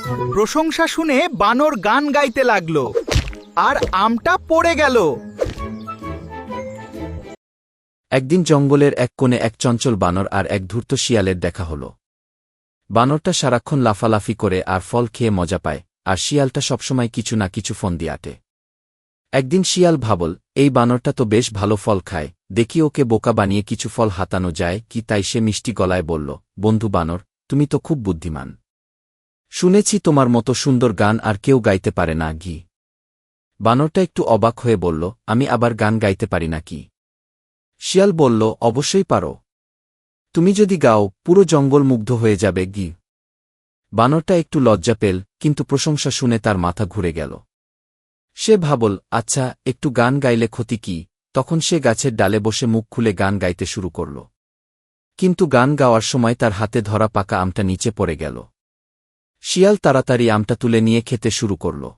প্রশংসা শুনে বানর গান গাইতে লাগলো আর আমটা পড়ে গেল। একদিন জঙ্গলের এক কোণে এক চঞ্চল বানর আর এক ধূর্ত শিয়ালের দেখা হল। বানরটা সারাক্ষণ লাফালাফি করে আর ফল খেয়ে মজা পায়, আর শিয়ালটা সবসময় কিছু না কিছু ফোন দিয়ে আটে। একদিন শিয়াল ভাবল, এই বানরটা তো বেশ ভালো ফল খায়, দেখি ওকে বোকা বানিয়ে কিছু ফল হাতানো যায় কি। তাই সে মিষ্টি গলায় বলল, বন্ধু বানর, তুমি তো খুব বুদ্ধিমান। শুনেছি তোমার মতো সুন্দর গান আর কেউ গাইতে পারে না ঘি। বানরটা একটু অবাক হয়ে বলল, আমি আবার গান গাইতে পারি না কি? শিয়াল বলল, অবশ্যই পারো। তুমি যদি গাও পুরো জঙ্গল মুগ্ধ হয়ে যাবে ঘি। বানরটা একটু লজ্জা পেল, কিন্তু প্রশংসা শুনে তার মাথা ঘুরে গেল। সে ভাবল, আচ্ছা একটু গান গাইলে ক্ষতি কি। তখন সে গাছের ডালে বসে মুখ খুলে গান গাইতে শুরু করল। কিন্তু গান গাওয়ার সময় তার হাতে ধরা পাকা আমটা নিচে পড়ে গেল। শিয়াল তাড়াতাড়ি আমটা তুলে নিয়ে খেতে শুরু করল।